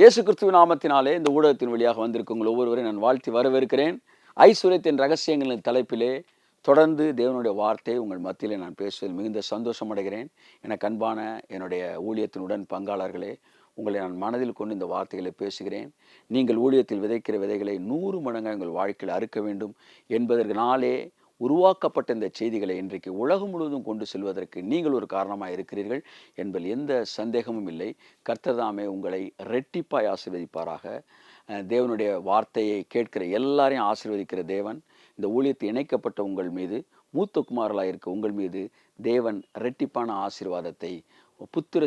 இயேசு கிறிஸ்துவின் நாமத்தினாலே இந்த ஊடகத்தின் வழியாக வந்திருக்கும் உங்கள் ஒவ்வொருவரையும் நான் வாழ்த்தி வரவேற்கிறேன். ஐஸ்வர்யத்தின் ரகசியங்களின் தலைப்பிலே தொடர்ந்து தேவனுடைய வார்த்தை உங்கள் மத்தியிலே நான் பேசுவதில் மிகுந்த சந்தோஷம் அடைகிறேன். எனக்கு அன்பான என்னுடைய ஊழியத்தினுடன் பங்காளர்களே, உங்களை நான் மனதில் கொண்டு இந்த வார்த்தைகளை பேசுகிறேன். நீங்கள் ஊழியத்தில் விதைக்கிற விதைகளை 100 மடங்காக உங்கள் வாழ்க்கையில் அறுக்க வேண்டும் என்பதற்குனாலே உருவாக்கப்பட்ட இந்த செய்திகளை இன்றைக்கு உலகம் முழுவதும் கொண்டு செல்வதற்கு நீங்கள் ஒரு காரணமாக இருக்கிறீர்கள் என்பதில் எந்த சந்தேகமும் இல்லை. கர்த்தர் தாமே உங்களை ரெட்டிப்பாய் ஆசீர்வதிப்பாராக. தேவனுடைய வார்த்தையை கேட்கிற எல்லாரையும் ஆசீர்வதிக்கிற தேவன் இந்த ஊழியத்தை இணைக்கப்பட்ட உங்கள் மீது, மூத்த குமாரலாக இருக்க உங்கள் மீது தேவன் ரெட்டிப்பான ஆசீர்வாதத்தை, புத்திர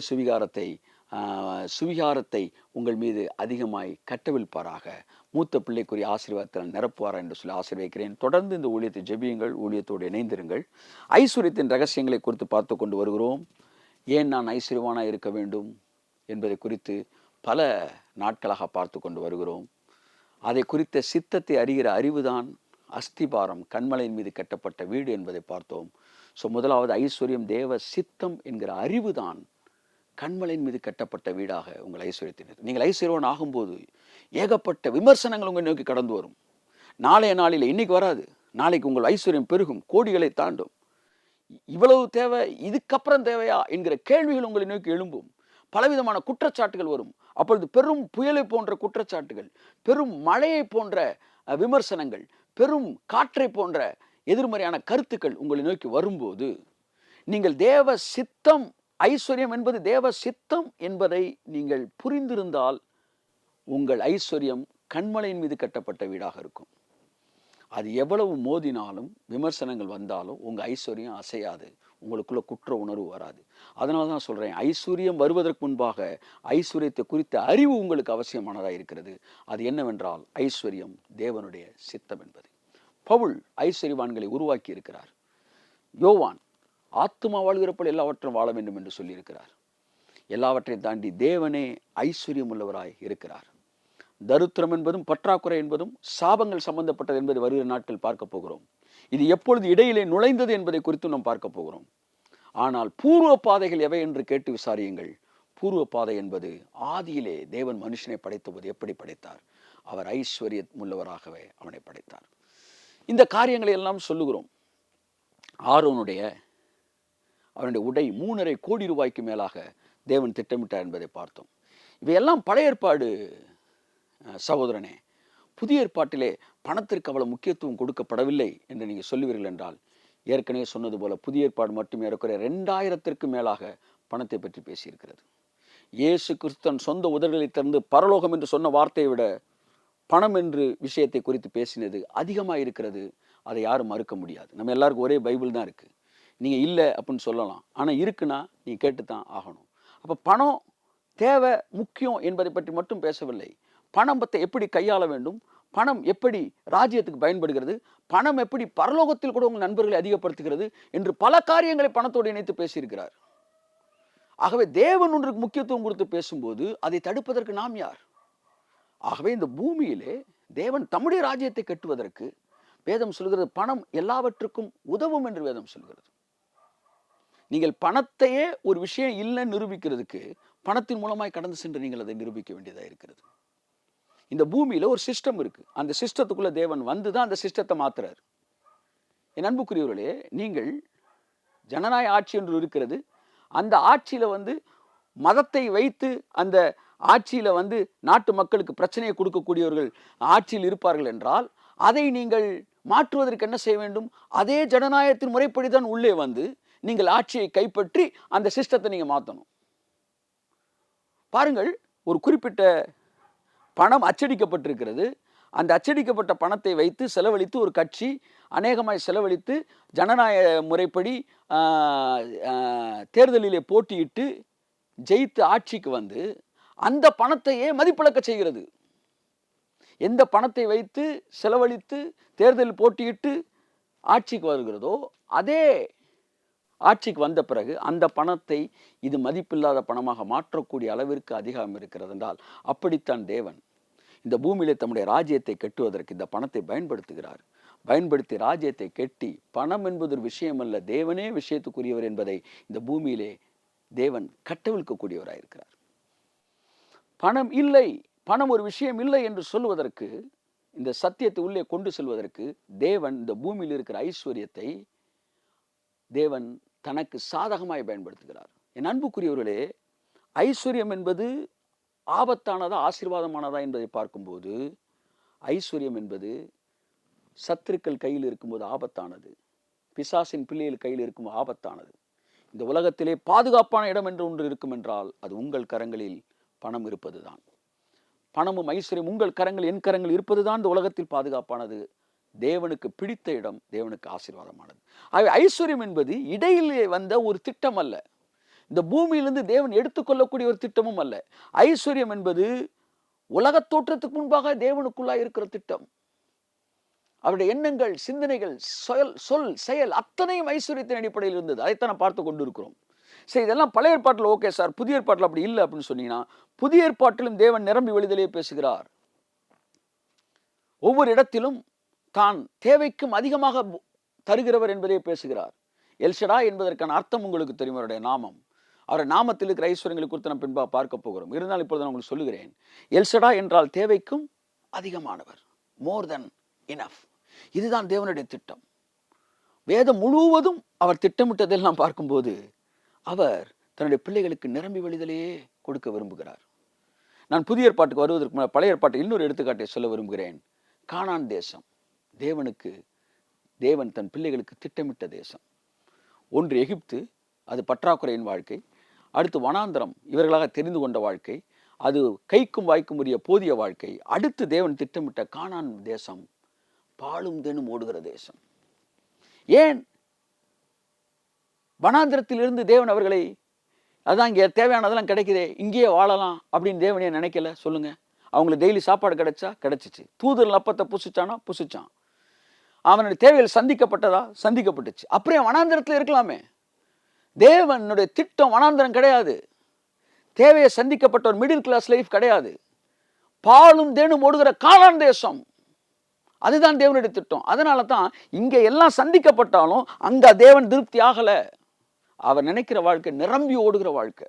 சுவிகாரத்தை உங்கள் மீது அதிகமாய் கட்டவிழ்ப்பாராக. மூத்த பிள்ளைக்குரிய ஆசீர்வாதத்தை நிரப்புவாரா என்று சொல்லி ஆசீர்வதிக்கிறேன். தொடர்ந்து இந்த ஊழியத்தை ஜெபியுங்கள், ஊழியத்தோடு இணைந்திருங்கள். ஐஸ்வர்யத்தின் ரகசியங்களை குறித்து பார்த்து கொண்டு வருகிறோம். ஏன் நான் ஐஸ்வர்யவானாக இருக்க வேண்டும் என்பதை குறித்து பல நாட்களாக பார்த்து கொண்டு வருகிறோம். அதை குறித்த சித்தத்தை அறிகிற அறிவுதான் அஸ்திபாரம், கண்மலையின் மீது கட்டப்பட்ட வீடு என்பதை பார்த்தோம். முதலாவது ஐஸ்வர்யம் தேவ சித்தம் என்கிற அறிவுதான் கண்மலையின் மீது கட்டப்பட்ட வீடாக உங்கள் ஐஸ்வர்யத்தினர். நீங்கள் ஐஸ்வர்யவான் ஆகும்போது ஏகப்பட்ட விமர்சனங்கள் உங்கள் நோக்கி கடந்து வரும். நாளைய நாளில் இன்னைக்கு வராது, நாளைக்கு உங்கள் ஐஸ்வர்யம் பெருகும், கோடிகளை தாண்டும். இவ்வளவு தேவை, இதுக்கப்புறம் தேவையா என்கிற கேள்விகள் உங்களை நோக்கி எழும்பும். பலவிதமான குற்றச்சாட்டுகள் வரும். அப்பொழுது பெரும் புயலை போன்ற குற்றச்சாட்டுகள், பெரும் மழையை போன்ற விமர்சனங்கள், பெரும் காற்றை போன்ற எதிர்மறையான கருத்துக்கள் உங்களை நோக்கி வரும்போது, நீங்கள் தேவ சித்தம், ஐஸ்வர்யம் என்பது தேவ சித்தம் என்பதை நீங்கள் புரிந்திருந்தால் உங்கள் ஐஸ்வர்யம் கண்மலையின் மீது கட்டப்பட்ட வீடாக இருக்கும். அது எவ்வளவு மோதினாலும், விமர்சனங்கள் வந்தாலும் உங்கள் ஐஸ்வர்யம் அசையாது, உங்களுக்குள்ள குற்ற உணர்வு வராது. அதனால தான் சொல்கிறேன், ஐஸ்வர்யம் வருவதற்கு முன்பாக ஐஸ்வர்யத்தை குறித்த அறிவு உங்களுக்கு அவசியமானதாக இருக்கிறது. அது என்னவென்றால் ஐஸ்வர்யம் தேவனுடைய சித்தம் என்பது. பவுல் ஐஸ்வர்யவான்களை உருவாக்கி இருக்கிறார். யோவான் ஆத்துமா வாழ்கிறப்பல் எல்லாவற்றையும் வாழ வேண்டும் என்று சொல்லியிருக்கிறார். எல்லாவற்றையும் தாண்டி தேவனே ஐஸ்வர்யம் உள்ளவராய் இருக்கிறார். தரித்திரம் என்பதும் பற்றாக்குறை என்பதும் சாபங்கள் சம்பந்தப்பட்டது என்பதை வருகிற நாட்கள் பார்க்க போகிறோம். இது எப்பொழுது இடையிலே நுழைந்தது என்பதை குறித்து நாம் பார்க்க போகிறோம். ஆனால் பூர்வ பாதைகள் எவை என்று கேட்டு விசாரியுங்கள். பூர்வ பாதை என்பது ஆதியிலே தேவன் மனுஷனை படைத்தபோது எப்படி படைத்தார்? அவர் ஐஸ்வர்யம் உள்ளவராகவே அவனை படைத்தார். இந்த காரியங்களை எல்லாம் சொல்லுகிறோம். ஆரோனுடைய அவனுடைய உடை 3.5 கோடி ரூபாய்க்கு மேலாக தேவன் திட்டமிட்டார் என்பதை பார்த்தோம். இவையெல்லாம் பழைய ஏற்பாடு சகோதரனே. புதிய ஏற்பாட்டிலே பணத்திற்கு அவ்வளவு முக்கியத்துவம் கொடுக்கப்படவில்லை என்று நீங்கள் சொல்லுவீர்கள் என்றால், ஏற்கனவே சொன்னது போல புதிய ஏற்பாடு மட்டுமே ஏறக்குறைய 2000ற்கு மேலாக பணத்தை பற்றி பேசியிருக்கிறது. இயேசு கிறிஸ்தன் சொந்த உதடுகளை திறந்து பரலோகம் என்று சொன்ன வார்த்தையை விட பணம் என்று விஷயத்தை குறித்து பேசினது அதிகமாக இருக்கிறது. அதை யாரும் மறுக்க முடியாது. நம்ம எல்லாருக்கும் ஒரே பைபிள் தான் இருக்குது. நீங்கள் இல்லை அப்படின்னு சொல்லலாம், ஆனால் இருக்குன்னா நீ கேட்டுத்தான் ஆகணும். அப்போ பணம் தேவை, முக்கியம் என்பதை பற்றி மட்டும் பேசவில்லை. பணத்தை எப்படி கையாள வேண்டும், பணம் எப்படி ராஜ்யத்துக்கு பயன்படுகிறது, பணம் எப்படி பரலோகத்தில் கூட உங்கள் நண்பர்களை அதிகப்படுத்துகிறது என்று பல காரியங்களை பணத்தோடு இணைத்து பேசியிருக்கிறார். ஆகவே தேவன் ஒன்றுக்கு முக்கியத்துவம் கொடுத்து பேசும்போது அதை தடுப்பதற்கு நாம் யார்? ஆகவே இந்த பூமியிலே தேவன் தம்முடைய ராஜ்யத்தை கட்டுவதற்கு வேதம் சொல்கிறது பணம் எல்லாவற்றுக்கும் உதவும் என்று வேதம் சொல்கிறது. நீங்கள் பணத்தையே ஒரு விஷயம் இல்லைன்னு நிரூபிக்கிறதுக்கு பணத்தின் மூலமாய் கடந்து சென்று நீங்கள் அதை நிரூபிக்க வேண்டியதாக இருக்கிறது. இந்த பூமியில ஒரு சிஸ்டம் இருக்கு. அந்த சிஸ்டத்துக்குள்ள தேவன் வந்துதான் அந்த சிஸ்டத்தை மாத்துறாரு. என் அன்புக்குரியவர்களே, நீங்கள் ஜனநாயக ஆட்சி என்று இருக்கிறது. அந்த ஆட்சியில மதத்தை வைத்து அந்த ஆட்சியில நாட்டு மக்களுக்கு பிரச்சனையை கொடுக்கக்கூடியவர்கள் ஆட்சியில் இருப்பார்கள் என்றால், அதை நீங்கள் மாற்றுவதற்கு என்ன செய்ய வேண்டும்? அதே ஜனநாயகத்தின் முறைப்படிதான் உள்ளே நீங்கள் ஆட்சியை கைப்பற்றி அந்த சிஸ்டத்தை நீங்க மாற்றணும். பாருங்கள், ஒரு குறிப்பிட்ட பணம் அச்சடிக்கப்பட்டிருக்கிறது. அந்த அச்சடிக்கப்பட்ட பணத்தை வைத்து செலவழித்து ஒரு கட்சி அநேகமாய் செலவழித்து ஜனநாயக முறைப்படி தேர்தலிலே போட்டியிட்டு ஜெயித்து ஆட்சிக்கு அந்த பணத்தையே மதிப்பிழக்க செய்கிறது. எந்த பணத்தை வைத்து செலவழித்து தேர்தலில் போட்டியிட்டு ஆட்சிக்கு வருகிறதோ, அதே ஆட்சிக்கு வந்த பிறகு அந்த பணத்தை இது மதிப்பில்லாத பணமாக மாற்றக்கூடிய அளவிற்கு அதிகாரம் இருக்கிறது என்றால், அப்படித்தான் தேவன் இந்த பூமியிலே தம்முடைய ராஜ்யத்தை கட்டுவதற்கு இந்த பணத்தை பயன்படுத்துகிறார். பயன்படுத்தி ராஜ்யத்தை கெட்டி, பணம் என்பது ஒரு விஷயம் அல்ல, தேவனே விஷயத்துக்குரியவர் என்பதை இந்த பூமியிலே தேவன் கட்டவிழ்க்கக்கூடியவராயிருக்கிறார். பணம் இல்லை, பணம் ஒரு விஷயம் இல்லை என்று சொல்வதற்கு, இந்த சத்தியத்தை உள்ளே கொண்டு செல்வதற்கு தேவன் இந்த பூமியில் இருக்கிற ஐஸ்வர்யத்தை தேவன் தனக்கு சாதகமாய் பயன்படுத்துகிறார். என் அன்புக்குரியவர்களே, ஐஸ்வர்யம் என்பது ஆபத்தானதா ஆசீர்வாதமானதா என்பதை பார்க்கும்போது, ஐஸ்வர்யம் என்பது சத்துருக்கள் கையில் இருக்கும்போது ஆபத்தானது, பிசாசின் பிள்ளைகள் கையில் இருக்கும் ஆபத்தானது. இந்த உலகத்திலே பாதுகாப்பான இடம் என்று ஒன்று இருக்கும் என்றால் அது உங்கள் கரங்களில் பணம் இருப்பதுதான். பணமும் ஐஸ்வர்யம் உங்கள் கரங்கள் என் கரங்கள் இருப்பதுதான் இந்த உலகத்தில் பாதுகாப்பானது. தேவனுக்கு பிடித்த இடம், தேவனுக்கு ஆசீர்வாதமானது. ஐஸ்வர்யம் என்பது இடையிலே வந்த ஒரு திட்டம் அல்ல, இந்த பூமியிலிருந்து தேவன் எடுத்துக்கொள்ளக்கூடிய ஒரு திட்டமும் அல்ல. ஐஸ்வர்யம் என்பது உலகத் தோற்றத்துக்கு முன்பாக தேவனுக்குள்ளாய் இருக்கிற திட்டம். அவருடைய எண்ணங்கள், சிந்தனைகள், சொல், செயல் அத்தனையும் ஐஸ்வர்யத்தின் அடிப்படையில் இருந்தது. அதைத்தான் நான் பார்த்து கொண்டு இருக்கிறோம். சரி, இதெல்லாம் பழைய ஏற்பாட்டில் ஓகே சார், புதிய ஏற்பாட்டில் அப்படி இல்லை அப்படின்னு சொன்னீங்கன்னா, புதிய ஏற்பாட்டிலும் தேவன் நிரம்பி வழிதலே பேசுகிறார். ஒவ்வொரு இடத்திலும் தான் தேவைக்கும் அதிகமாக தருகிறவர் என்பதே பேசுகிறார். எல்ஷடா என்பதற்கான அர்த்தம் உங்களுக்கு தெரியும், அவருடைய நாமம். அவருடைய நாமத்தில் இருக்கிற ஐஸ்வர்யங்களை குறித்து நம்ம பின்பாக பார்க்க போகிறோம். இருந்தாலும் இப்பொழுது நான் உங்களுக்கு சொல்லுகிறேன், எல்ஷடா என்றால் தேவைக்கும் அதிகமானவர், மோர் தென் இனஃப். இதுதான் தேவனுடைய திட்டம். வேதம் முழுவதும் அவர் திட்டமிட்டதெல்லாம் பார்க்கும்போது அவர் தன்னுடைய பிள்ளைகளுக்கு நிரம்பி வழிதலையே கொடுக்க விரும்புகிறார். நான் புதிய ஏற்பாட்டுக்கு வருவதற்கு முன்னால் பழைய ஏற்பாட்டை இன்னொரு எடுத்துக்காட்டை சொல்ல விரும்புகிறேன். கானான் தேசம் தேவன் தன் பிள்ளைகளுக்கு திட்டமிட்ட தேசம். ஒன்று எகிப்து, அது பற்றாக்குறையின் வாழ்க்கை. அடுத்து வனாந்தரம், இவர்களாக தெரிந்து கொண்ட வாழ்க்கை. அது கைக்கும் வாய்க்கும் உரிய போதிய வாழ்க்கை. அடுத்து தேவன் திட்டமிட்ட கானான் தேசம், பாலும் தேனும் ஓடுகிற தேசம். ஏன் வனாந்திரத்திலிருந்து தேவன் அவர்களை, அதான் இங்கே தேவையானதெல்லாம் கிடைக்குதே, இங்கேயே வாழலாம் அப்படின்னு தேவனே நினைக்கல? சொல்லுங்க. அவங்களுக்கு டெய்லி சாப்பாடு கிடைச்சா கிடைச்சிச்சு, தூதர் அப்பத்தை புசிச்சானா புசிச்சான், அவனுடைய தேவைகள் சந்திக்கப்பட்டதா சந்திக்கப்பட்டுச்சு. அப்புறம் வனாந்திரத்தில் இருக்கலாமே. தேவனுடைய திட்டம் வனாந்திரம் கிடையாது, தேவையை சந்திக்கப்பட்ட ஒரு மிடில் கிளாஸ் லைஃப் கிடையாது. பாலும் தேனும் ஓடுகிற கானான் தேசம், அதுதான் தேவனுடைய திட்டம். அதனால தான் இங்க எல்லாம் சந்திக்கப்பட்டாலும் அங்க தேவன் திருப்தி ஆகல. அவர் நினைக்கிற வாழ்க்கை நிரம்பி ஓடுகிற வாழ்க்கை.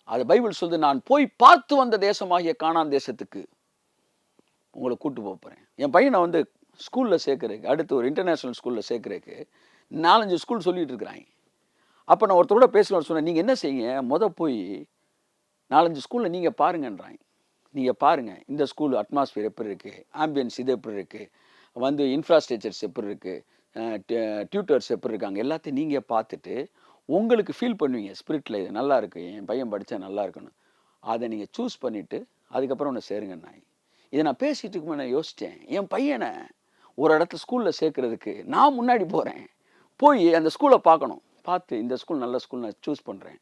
அது பைபிள் சொல்லுது, நான் போய் பார்த்து வந்த தேசமாகிய கானான் தேசத்துக்கு உங்களை கூட்டு போறேன். என் பையனை வந்து ஸ்கூல்ல சேர்க்கறதுக்கு, அடுத்து ஒரு இன்டர்நேஷனல் ஸ்கூல்ல சேர்க்கறதுக்கு 4-5 ஸ்கூல் சொல்லிட்டு இருக்கிறாங்க. அப்போ நான் ஒருத்தரோட பேசலாம் சொன்னேன், நீங்க என்ன செய்யுங்க, போய் 4-5 ஸ்கூல்ல நீங்க பாருங்கன்றாங்க. நீங்கள் பாருங்கள், இந்த ஸ்கூல் அட்மாஸ்பியர் எப்படி இருக்குது, ஆம்பியன்ஸ் இது எப்படி இருக்குது, வந்து இன்ஃப்ராஸ்ட்ரக்சர்ஸ் எப்படி இருக்குது, டியூட்டர்ஸ் எப்படி இருக்காங்க, எல்லாத்தையும் நீங்கள் பார்த்துட்டு உங்களுக்கு ஃபீல் பண்ணுவீங்க ஸ்பிரிட்டில், இது நல்லா இருக்குது, என் பையன் படித்தா நல்லா இருக்கணும். அதை நீங்கள் சூஸ் பண்ணிவிட்டு அதுக்கப்புறம் ஒன்று சேருங்க. இதை நான் பேசிகிட்டு இருக்கும்போது நான் யோசித்தேன், என் பையனை ஒரு இடத்துல ஸ்கூலில் சேர்க்குறதுக்கு நான் முன்னாடி போகிறேன், போய் அந்த ஸ்கூலை பார்க்கணும், பார்த்து இந்த ஸ்கூல் நல்ல ஸ்கூல் நான் சூஸ் பண்ணுறேன்.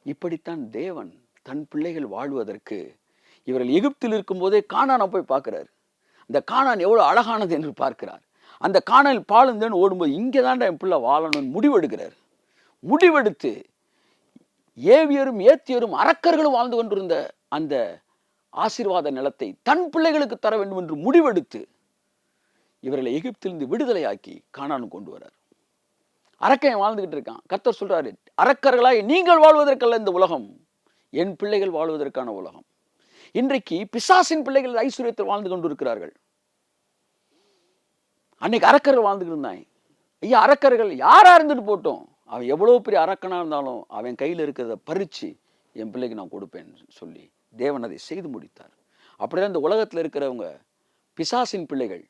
இப்படித்தான் தேவன் தன் பிள்ளைகள் வாழ்வதற்கு, இவர்கள் எகிப்தில் இருக்கும்போதே கானானை போய் பார்க்கிறார். அந்த கானான் எவ்வளவு அழகானது என்று பார்க்கிறார். அந்த கானானில் பாலுந்தேன் ஓடும்போது இங்கே தாண்டா என் பிள்ளை வாழணும்னு முடிவெடுக்கிறார். முடிவெடுத்து ஏவியரும் ஏத்தியரும் அரக்கர்களும் வாழ்ந்து கொண்டிருந்த அந்த ஆசீர்வாத நிலத்தை தன் பிள்ளைகளுக்கு தர வேண்டும் என்று முடிவெடுத்து இவர்களை எகிப்திலிருந்து விடுதலையாக்கி கானானு கொண்டு வரார். அரக்கன் வாழ்ந்துகிட்டு இருக்கான். கர்த்தர் சொல்றாரு, அரக்கர்களாய் நீங்கள் வாழ்வதற்கல்ல இந்த உலகம், என் பிள்ளைகள் வாழ்வதற்கான உலகம். இன்றைக்கு பிசாசின் பிள்ளைகள் ஐஸ்வர்யத்தில் வாழ்ந்து கொண்டிருக்கிறார்கள். அன்னைக்கு அரக்கர்கள் வாழ்ந்துட்டு இருந்தாங்க. ஐயா, அரக்கர்கள் யாரா இருந்துட்டு போட்டோம், அவன் எவ்வளவு பெரிய அரக்கனா இருந்தாலும் அவன் கையில் இருக்கிறத பறிச்சு என் பிள்ளைக்கு நான் கொடுப்பேன்னு சொல்லி தேவன் அதை செய்து முடித்தார். அப்படிதான் இந்த உலகத்தில் இருக்கிறவங்க பிசாசின் பிள்ளைகள்,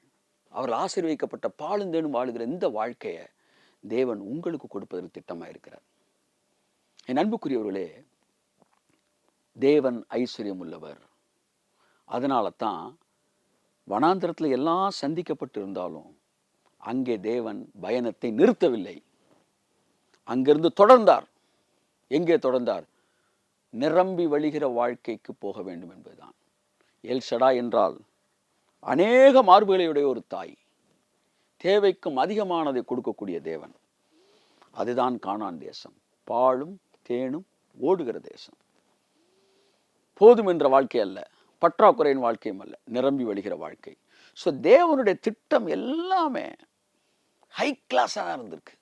அவர்கள் ஆசீர்வதிக்கப்பட்ட பாலுந்தேனும் வாழுகிற இந்த வாழ்க்கையை தேவன் உங்களுக்கு கொடுப்பதற்கு திட்டமாக இருக்கிறார். என் அன்புக்குரியவர்களே, தேவன் ஐஸ்வர்யம் உள்ளவர். அதனால தான் வனாந்திரத்தில் எல்லாம் சந்திக்கப்பட்டு இருந்தாலும் அங்கே தேவன் பயணத்தை நிறுத்தவில்லை, அங்கிருந்து தொடர்ந்தார். எங்கே தொடர்ந்தார்? நிரம்பி வழிகிற வாழ்க்கைக்கு போக வேண்டும் என்பதுதான். எல்ஷடா என்றால் அநேக மார்புகளையுடைய ஒரு தாய், தேவைக்கும் அதிகமானதை கொடுக்கக்கூடிய தேவன். அதுதான் கானான் தேசம், பாலும் தேனும் ஓடுகிற தேசம். போதும் என்ற வாழ்க்கை அல்ல, பற்றாக்குறையின் வாழ்க்கையும் அல்ல, நிரம்பி வழிகிற வாழ்க்கை. ஸோ தேவனுடைய திட்டம் எல்லாமே ஹை கிளாஸாக தான் இருந்திருக்கு.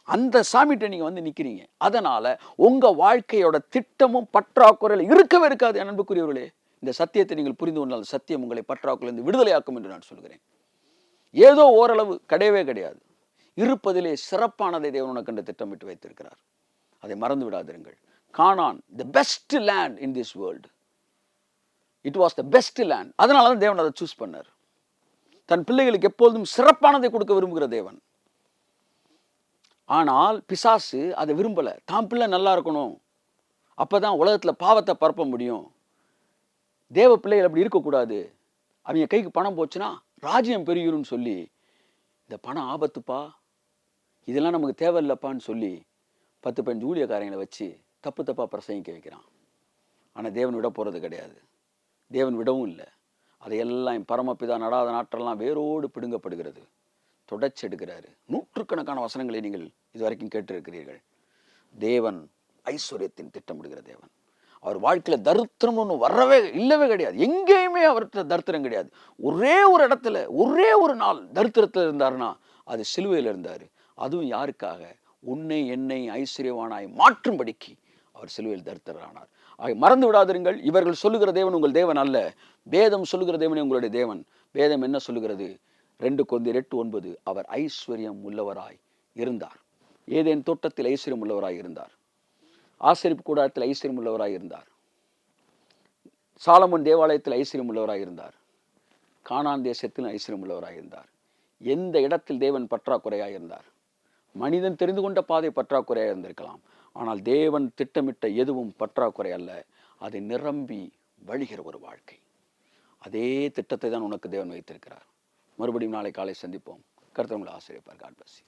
அந்த சாமிகிட்ட நீங்க வந்து நிக்கிறீங்க. அதனால உங்க வாழ்க்கையோட திட்டமும் பற்றாக்குறையில இருக்கவே இருக்காது. என் அன்புக்குரியவர்களே, இந்த சத்தியத்தை நீங்கள் புரிந்து கொண்டால் சத்தியம் உங்களை பற்றாக்குறையிலிருந்து விடுதலையாக்கும் என்று நான் சொல்கிறேன். ஏதோ ஓரளவு கிடையவே கிடையாது. இருப்பதிலே சிறப்பானதை தேவன் உனக்கு என்று திட்டமிட்டு வைத்திருக்கிறார். அதை மறந்து விடாதிருங்கள். Canaan, the best land in this world. It was the best land. அதனால தான் தேவன் அதை சூஸ் பண்ணார். தன் பிள்ளைகளுக்கு எப்பொழுதும் சிறப்பானதை கொடுக்க விரும்புகிற தேவன். ஆனால் பிசாசு அதை விரும்பல. தான் பிள்ளை நல்லா இருக்கணும், அப்பதான் உலகத்துல பாவத்தை பரப்ப முடியும், தேவ பிள்ளைகள் அப்படி இருக்கக்கூடாது, அவங்க கைக்கு பணம் போச்சுன்னா ராஜ்யம் பெருகிரும்னு சொல்லி, இந்த பணம் ஆபத்துப்பா, இதெல்லாம் நமக்கு தேவையில்லப்பான்னு சொல்லி 10-15 ஊழியக்காரங்களை வச்சு தப்பு தப்பா பிரசங்கிக்க வைக்கிறான். ஆனா தேவன் விட போறது கிடையாது. தேவன் விடவும் இல்லை. அதையெல்லாம் பரமபிதா நடாத நாட்டெல்லாம் வேரோடு பிடுங்கப்படுகிறது. தொடர்ச்சி எடுக்கிறாரு. நூற்றுக்கணக்கான வசனங்களை நீங்கள் இதுவரைக்கும் கேட்டிருக்கிறீர்கள். தேவன் ஐஸ்வர்யத்தின் திட்டமிடுகிற தேவன். அவர் வாழ்க்கையில தரித்திரம் ஒன்று வரவே இல்லவே கிடையாது. எங்கேயுமே அவர்கிட்ட தரித்திரம் கிடையாது. ஒரே ஒரு இடத்துல ஒரே ஒரு நாள் தரித்திரத்தில் இருந்தாருன்னா அது சிலுவையில் இருந்தார். அதுவும் யாருக்காக? உன்னை என்னை ஐஸ்வர்யவானாய் மாற்றும்படிக்கு அவர் சிலுவையில் தரித்திரரானார். மறந்து விடாதிருங்கள், இவர்கள் சொல்லுகிற தேவன் உங்கள் தேவன் அல்ல. வேதம் சொல்லுகிற தேவனே உங்களுடைய தேவன். வேதம் என்ன சொல்லுகிறது? 2 கொரிந்தியர் 8:9 அவர் ஐஸ்வர்யம் உள்ளவராய் இருந்தார். ஏதேன் தோட்டத்தில் ஐஸ்வர்யம் உள்ளவராய் இருந்தார். ஆசரிப்பு கூடாரத்தில் ஐஸ்வர்யம் உள்ளவராய் இருந்தார். சாலமோன் தேவாலயத்தில் ஐஸ்வர்யம் உள்ளவராய் இருந்தார். கானான் தேசத்தில் ஐஸ்வர்யம் உள்ளவராய் இருந்தார். எந்த இடத்தில் தேவன் பற்றாக்குறையாய் இருந்தார்? மனிதன் தெரிந்து கொண்ட பாதை பற்றாக்குறையாக இருந்திருக்கலாம். ஆனால் தேவன் திட்டமிட்ட எதுவும் பற்றாக்குறை அல்ல. அதை நிரம்பி வழிகிற ஒரு வாழ்க்கை. அதே திட்டத்தை தான் உனக்கு தேவன் வைத்திருக்கிறார். மறுபடியும் நாளை காலை சந்திப்போம். கர்த்தர் உங்களை ஆசீர்வதிப்பார். God bless you.